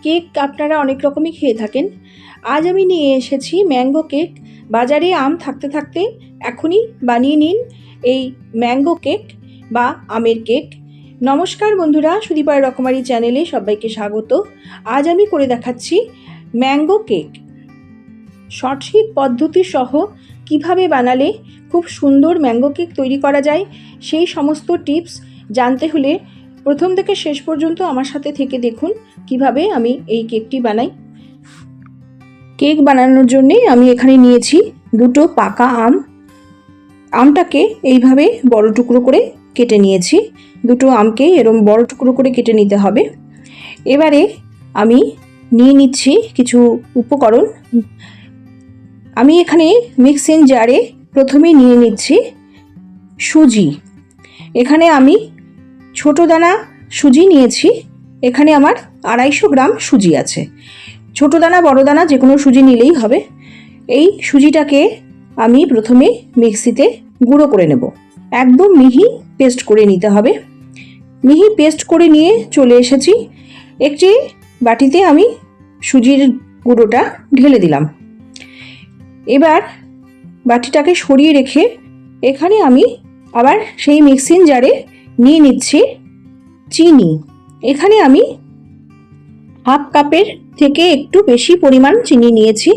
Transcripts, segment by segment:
Cake আপনারা অনেক রকমই খেয়ে থাকেন। আজ আমি নিয়ে এসেছি ম্যাঙ্গো কেক। বাজারে আম থাকতে থাকতে এখনই বানিয়ে নিন এই ম্যাঙ্গো কেক বা আমের কেক। নমস্কার বন্ধুরা, সুদীপার রকমারি চ্যানেলে সবাইকে স্বাগত। আজ আমি করে দেখাচ্ছি ম্যাঙ্গো কেক। সঠিক পদ্ধতি সহ কিভাবে বানালে খুব সুন্দর ম্যাঙ্গো কেক তৈরি করা যায় সেই সমস্ত টিপস জানতে হলে প্রথম থেকে শেষ পর্যন্ত আমার সাথে থেকে দেখুন কিভাবে আমি এই কেকটি বানাই। কেক বানানোর জন্যে আমি এখানে নিয়েছি দুটো পাকা আম। আমটাকে এইভাবে বড় টুকরো করে কেটে নিয়েছি। দুটো আমকে এরকম বড় টুকরো করে কেটে নিতে হবে। এবারে আমি নিয়ে নিচ্ছি কিছু উপকরণ। আমি এখানে মিক্সিং জারে প্রথমে নিয়ে নিচ্ছি সুজি। এখানে আমি ছোট দানা সুজি নিয়েছি। এখানে আমার 250 গ্রাম সুজি আছে। ছোট দানা বড় দানা যে কোনো সুজি নিলেই হবে। এই সুজিটাকে আমি প্রথমে মিক্সিতে গুঁড়ো করে নেব। একদম মিহি পেস্ট করে নিতে হবে। মিহি পেস্ট করে নিয়ে চলে এসেছি। একটি বাটিতে আমি সুজির গুঁড়োটা ঢেলে দিলাম। এবার বাটিটাকে সরিয়ে রেখে এখানে আমি আবার সেই মিক্সিং জারে নিয়ে নিচ্ছি চিনি। এখানে আমি হাফ কাপের থেকে একটু বেশি পরিমাণ চিনি নিয়েছি।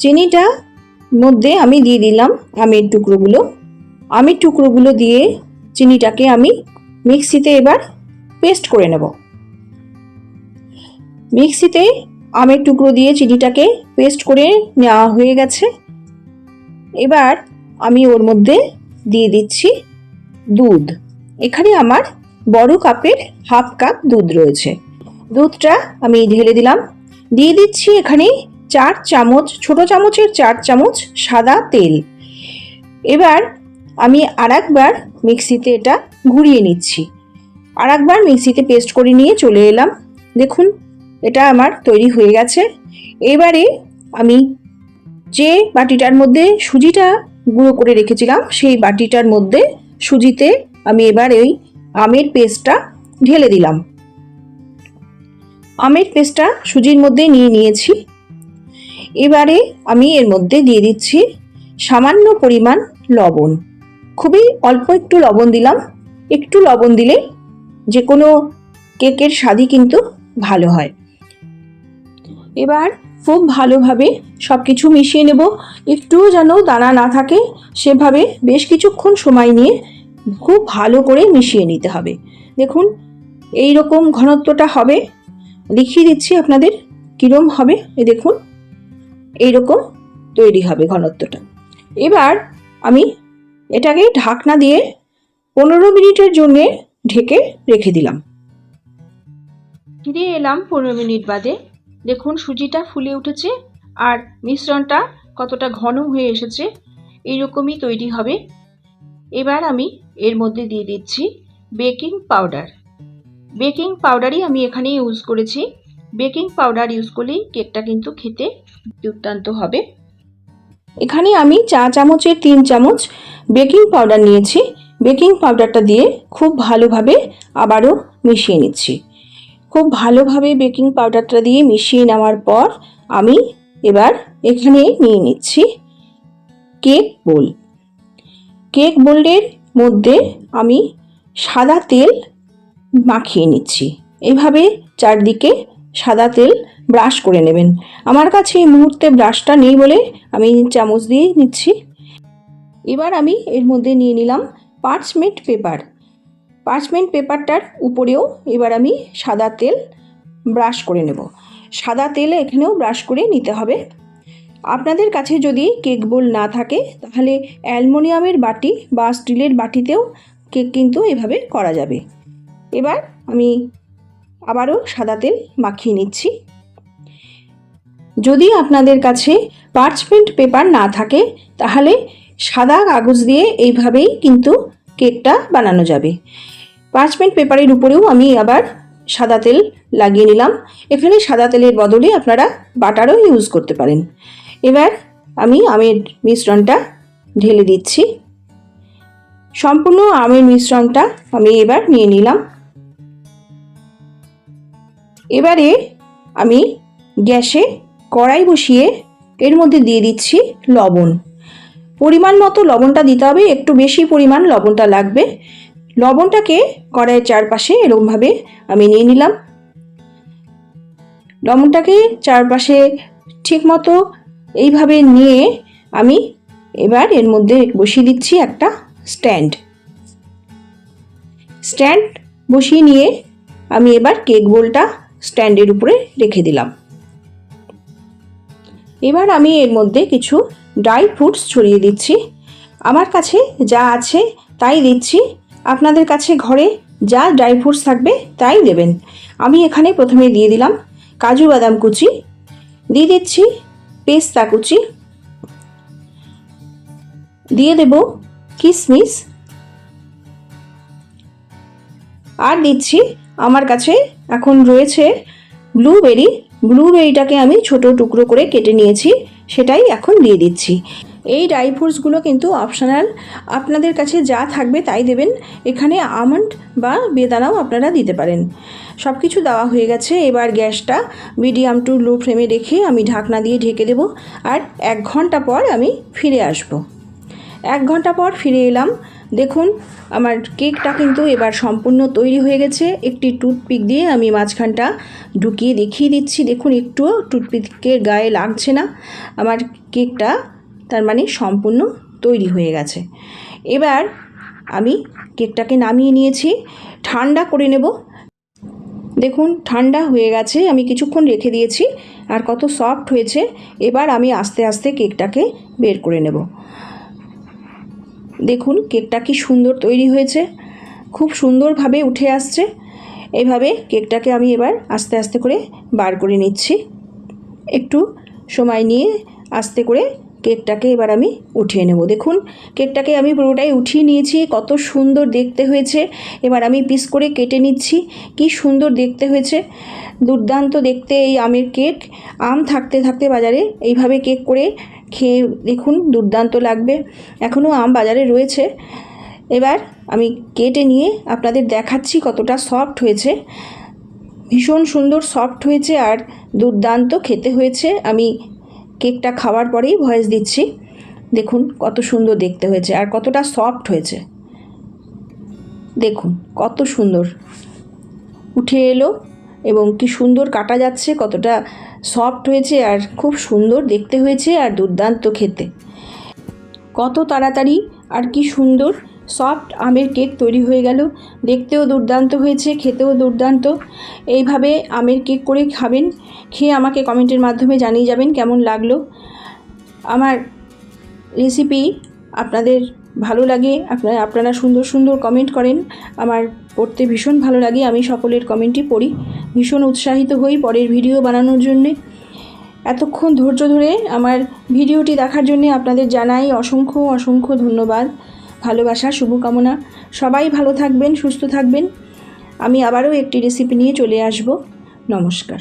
চিনিটা মধ্যে আমি দিয়ে দিলাম আমের টুকরোগুলো। আমের টুকরোগুলো দিয়ে চিনিটাকে আমি মিক্সিতে এবার পেস্ট করে নেব। মিক্সিতে আমের টুকরো দিয়ে চিনিটাকে পেস্ট করে নেওয়া হয়ে গেছে। এবার আমি ওর মধ্যে দিয়ে দিচ্ছি দুধ। এখানে আমার বড় কাপের হাফ কাপ দুধ রয়েছে। দুধটা আমি ঢেলে দিলাম। দিয়ে দিচ্ছি এখানে 4 চামচ, ছোট চামচের 4 চামচ সাদা তেল। এবার আমি আরেকবার মিক্সিতে এটা ঘুরিয়ে নিচ্ছি। আরেকবার মিক্সিতে পেস্ট করে নিয়ে চলে এলাম। দেখুন এটা আমার তৈরি হয়ে গেছে। এবারে আমি যে বাটিটার মধ্যে সুজিটা গুঁড়ো করে রেখেছিলাম সেই বাটিটার মধ্যে সুজিতে আমি এবার এই আমের পেস্টটা ঢেলে দিলাম। আমের পেস্টটা সুজির মধ্যে নিয়ে নিয়েছি। এবারে আমি এর মধ্যে দিয়ে দিচ্ছি সামান্য পরিমাণ লবণ। খুবই অল্প একটু লবণ দিলাম। একটু লবণ দিলে যে কোনো কেকের স্বাদই কিন্তু ভালো হয়। এবার খুব ভালোভাবে সব কিছু মিশিয়ে নেব। একটুও যেন দানা না থাকে সেভাবে বেশ কিছুক্ষণ সময় নিয়ে খুব ভালো করে মিশিয়ে নিতে হবে। দেখুন এই রকম ঘনত্বটা হবে। দেখিয়ে দিচ্ছি আপনাদের কিরম হবে। দেখুন এইরকম তৈরি হবে ঘনত্বটা। এবার আমি এটাকে ঢাকনা দিয়ে 15 মিনিটের জন্যে ঢেকে রেখে দিলাম। ফিরে এলাম 15 মিনিট বাদে। দেখুন সুজিটা ফুলে উঠেছে আর মিশ্রণটা কতটা ঘন হয়ে এসেছে। এইরকমই তৈরি হবে। এবার আমি এর মধ্যে দিয়ে দিচ্ছি বেকিং পাউডার। বেকিং পাউডারই আমি এখানে ইউজ করেছি। বেকিং পাউডার ইউজ করলেই কেকটা কিন্তু খেতে দুর্দান্ত হবে। এখানে আমি চা চামচের 3 চামচ বেকিং পাউডার নিয়েছি। বেকিং পাউডারটা দিয়ে খুব ভালোভাবে আবারও মিশিয়ে নিচ্ছি। খুব ভালোভাবে বেকিং পাউডারটা দিয়ে মিশিয়ে নেওয়ার পর আমি এবার এখানে নিয়ে নিচ্ছি কেক বোল। কেক বোলের মধ্যে আমি সাদা তেল মাখিয়ে নিচ্ছি। এভাবে চারদিকে সাদা তেল ব্রাশ করে নেবেন। আমার কাছে এই মুহূর্তে ব্রাশটা নেই বলে আমি চামচ দিয়ে নিচ্ছি। এবার আমি এর মধ্যে নিয়ে নিলাম পার্চমেন্ট পেপার। পার্চমেন্ট পেপারটার উপরেও এবার আমি সাদা তেল ব্রাশ করে নেব। সাদা তেল এখানেও ব্রাশ করে নিতে হবে। আপনাদের কাছে যদি কেক বোল না থাকে তাহলে অ্যালুমিনিয়ামের বাটি বা স্টিলের বাটিতেও কেক কিন্তু এভাবে করা যাবে। এবার আমি আবারও সাদা তেল মাখিয়ে নিচ্ছি। যদি আপনাদের কাছে পার্চমেন্ট পেপার না থাকে তাহলে সাদা কাগজ দিয়ে এইভাবেই কিন্তু কেকটা বানানো যাবে। পার্চমেন্ট পেপারের উপরেও আমি আবার সাদা তেল লাগিয়ে নিলাম। এখানে সাদা তেলের বদলে আপনারা বাটারও ইউজ করতে পারেন। এবার আমি আমের মিশ্রণটা ঢেলে দিচ্ছি। সম্পূর্ণ আমের মিশ্রণটা আমি এবার নিয়ে নিলাম। এবারে আমি গ্যাসে কড়াই বসিয়ে এর মধ্যে দিয়ে দিচ্ছি লবণ। পরিমাণ মতো লবণটা দিতে হবে, একটু বেশি পরিমাণ লবণটা লাগবে। লবণটাকে কড়াইয়ের চারপাশে এরকমভাবে আমি নিয়ে নিলাম। লবণটাকে চারপাশে ঠিকমতো এইভাবে নিয়ে আমি এবার এর মধ্যে বসিয়ে দিচ্ছি একটা স্ট্যান্ড বসিয়ে নিয়ে আমি এবার কেক বোলটা স্ট্যান্ডের উপরে রেখে দিলাম। এবার আমি এর মধ্যে কিছু ড্রাই ফ্রুটস ছড়িয়ে দিচ্ছি। আমার কাছে যা আছে তাই দিচ্ছি, আপনাদের কাছে ঘরে যা ড্রাই ফ্রুটস থাকবে তাই দেবেন। আমি এখানে প্রথমে দিয়ে দিলাম কাজু বাদাম কুচি, দিয়ে দিচ্ছি পেস্তা কুচি, দিয়ে দেব কিশমিশ, আর দিচ্ছি আমার কাছে এখন রয়েছে ব্লুবেরিটাকে আমি ছোট টুকরো করে কেটে নিয়েছি, সেটাই এখন দিয়ে দিচ্ছি। এই ড্রাই ফ্রুটসগুলো কিন্তু অপশনাল, আপনাদের কাছে যা থাকবে তাই দেবেন। এখানে আমন্ড বা বেদানাও আপনারা দিতে পারেন। সব কিছু দেওয়া হয়ে গেছে। এবার গ্যাসটা মিডিয়াম টু লো ফ্লেমে রেখে আমি ঢাকনা দিয়ে ঢেকে দেব। আর 1 ঘন্টা পর আমি ফিরে আসব। 1 ঘন্টা পর ফিরে এলাম। দেখুন আমার কেকটা কিন্তু এবার সম্পূর্ণ তৈরি হয়ে গেছে। একটি টুথপিক দিয়ে আমি মাঝখানটা ঢুকিয়ে দেখিয়ে দিচ্ছি। দেখুন একটুও টুথপিকের গায়ে লাগছে না। আমার কেকটা তার মানে সম্পূর্ণ তৈরি হয়ে গেছে। এবার আমি কেকটাকে নামিয়ে নিয়েছি, ঠান্ডা করে নেব। দেখুন ঠান্ডা হয়ে গেছে, আমি কিছুক্ষণ রেখে দিয়েছি। আর কত সফট হয়েছে। এবার আমি আস্তে আস্তে কেকটাকে বের করে নেব। দেখুন কেকটা কি সুন্দর তৈরি হয়েছে, খুব সুন্দরভাবে উঠে আসছে। এইভাবে কেকটাকে আমি এবার আস্তে আস্তে করে বার করে নিচ্ছি। একটু সময় নিয়ে আস্তে করে কেকটাকে এবার আমি উঠিয়ে নেব। দেখুন কেকটাকে আমি পুরোটাই উঠিয়ে নিয়েছি, কত সুন্দর দেখতে হয়েছে। এবার আমি পিস করে কেটে নিচ্ছি। কি সুন্দর দেখতে হয়েছে, দুর্দান্ত দেখতে এই আমের কেক। আম থাকতে থাকতে বাজারে এইভাবে কেক করে খেয়ে দেখুন দুর্দান্ত লাগবে। এখনও আম বাজারে রয়েছে। এবার আমি কেটে নিয়ে আপনাদের দেখাচ্ছি কতটা সফট হয়েছে। ভীষণ সুন্দর সফট হয়েছে আর দুর্দান্ত খেতে হয়েছে। আমি কেকটা খাওয়ার পরেই ভয়েস দিচ্ছি। দেখুন কত সুন্দর দেখতে হয়েছে আর কতটা সফট হয়েছে। দেখুন কত সুন্দর উঠে এলো এবং কি সুন্দর কাটা যাচ্ছে, কতটা সফট হয়েছে আর খুব সুন্দর দেখতে হয়েছে আর দুর্দান্ত খেতে। কত তাড়াতাড়ি আর কি সুন্দর সফট আমের কেক তৈরি হয়ে গেল। দেখতেও দুর্দান্ত হয়েছে, খেতেও দুর্দান্ত। এইভাবে আমের কেক করে খাবেন, খেয়ে আমাকে কমেন্টের মাধ্যমে জানিয়ে যাবেন কেমন লাগলো। আমার রেসিপি আপনাদের ভালো লাগে, আপনারা সুন্দর সুন্দর কমেন্ট করেন, আমার পড়তে ভীষণ ভালো লাগে। আমি সকলের কমেন্টই পড়ি, ভীষণ উৎসাহিত হই পরের ভিডিও বানানোর জন্যে। এতক্ষণ ধৈর্য ধরে আমার ভিডিওটি দেখার জন্য আপনাদের জানাই অসংখ্য অসংখ্য ধন্যবাদ, ভালোবাসা, শুভকামনা। সবাই ভালো থাকবেন, সুস্থ থাকবেন। আমি আবারও একটি রেসিপি নিয়ে চলে আসব। নমস্কার।